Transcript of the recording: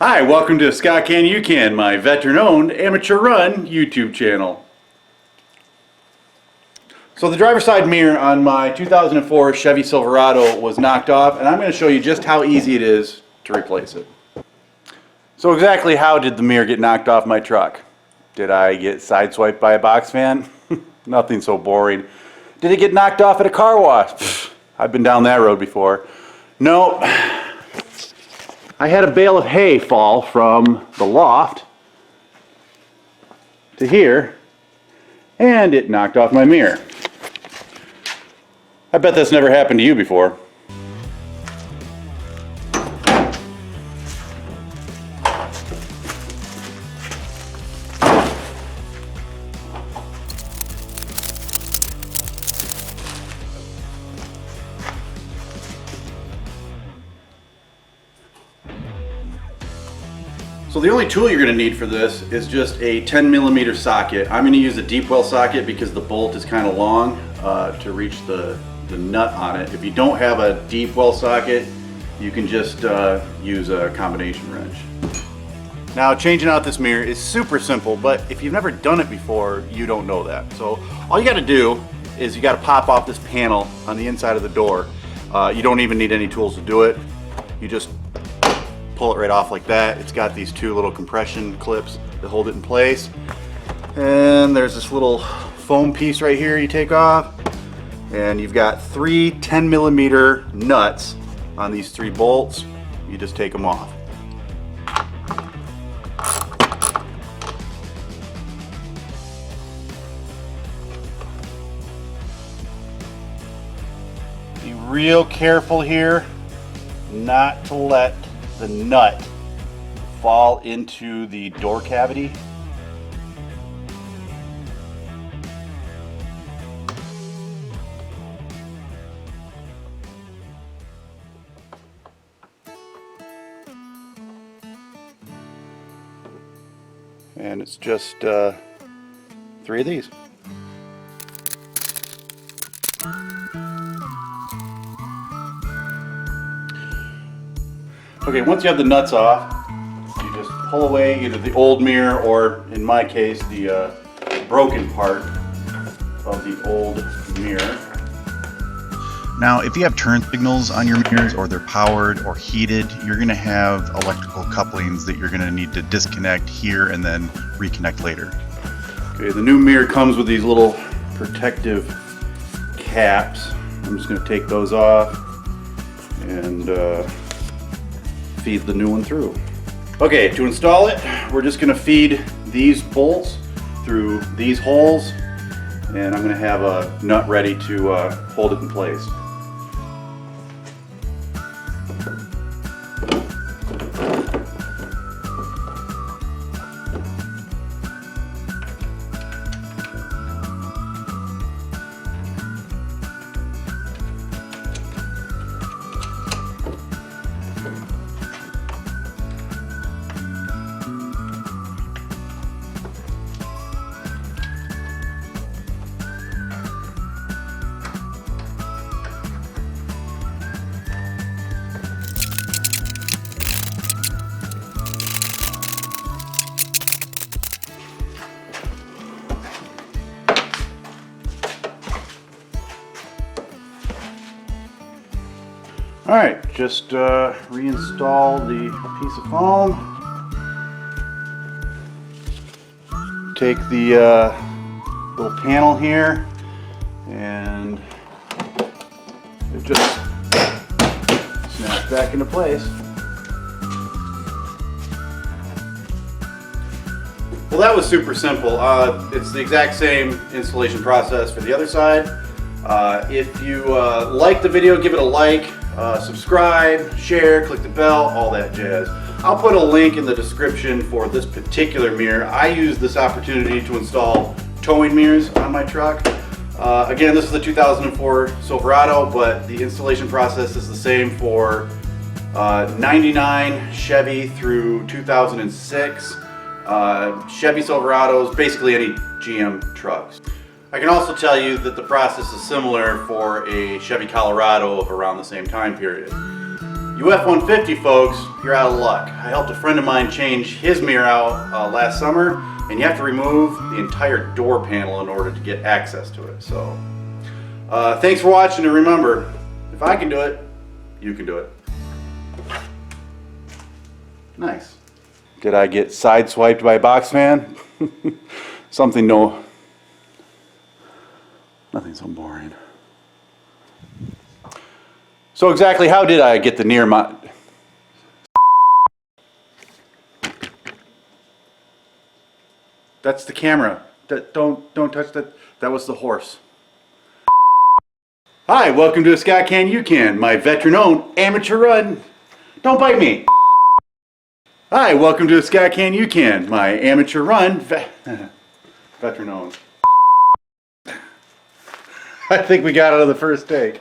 Hi, welcome to Scott Can You Can, my veteran-owned, amateur-run YouTube channel. So the driver's side mirror on my 2004 Chevy Silverado was knocked off, and I'm going to show you just how easy it is to replace it. So exactly how did the mirror get knocked off my truck? Did I get sideswiped by a box fan? Nothing so boring. Did it get knocked off at a car wash? I've been down that road before. No. I had a bale of hay fall from the loft to here, and it knocked off my mirror. I bet that's never happened to you before. So the only tool you're going to need for this is just a 10mm socket. I'm going to use a deep well socket because the bolt is kind of long to reach the nut on it. If you don't have a deep well socket, you can just use a combination wrench. Now, changing out this mirror is super simple, but if you've never done it before, you don't know that. So all you got to do is you got to pop off this panel on the inside of the door. You don't even need any tools to do it. You just pull it right off like that. It's got these two little compression clips that hold it in place. And there's this little foam piece right here you take off. And you've got three 10mm nuts on these three bolts. You just take them off. Be real careful here not to let the nut fall into the door cavity. And it's just 3 of these. Okay, once you have the nuts off, you just pull away either the old mirror or, in my case, the broken part of the old mirror. Now, if you have turn signals on your mirrors or they're powered or heated, you're going to have electrical couplings that you're going to need to disconnect here and then reconnect later. Okay, the new mirror comes with these little protective caps. I'm just going to take those off and feed the new one through. Okay, to install it, we're just going to feed these bolts through these holes, and I'm going to have a nut ready to hold it in place. Alright, just reinstall the piece of foam. Take the little panel here and it just snaps back into place. Well, that was super simple. It's the exact same installation process for the other side. If you like the video, give it a like. Subscribe, share, click the bell, all that jazz. I'll put a link in the description for this particular mirror. I use this opportunity to install towing mirrors on my truck. Again, this is the 2004 Silverado, but the installation process is the same for 99 Chevy through 2006. Chevy Silverados, basically any GM trucks. I can also tell you that the process is similar for a Chevy Colorado of around the same time period. You F-150 folks, you're out of luck. I helped a friend of mine change his mirror out last summer, and you have to remove the entire door panel in order to get access to it. So, thanks for watching, and remember, if I can do it, you can do it. Nice. Did I get sideswiped by Boxman? Something nothing so boring. So exactly how did I get the near my... That's the camera. Don't touch that. That was the horse. Hi, welcome to a Scott Can You Can, my veteran-owned amateur run. Don't bite me. Hi, welcome to a Scott Can You Can, my amateur run, veteran-owned. I think we got out of the first take.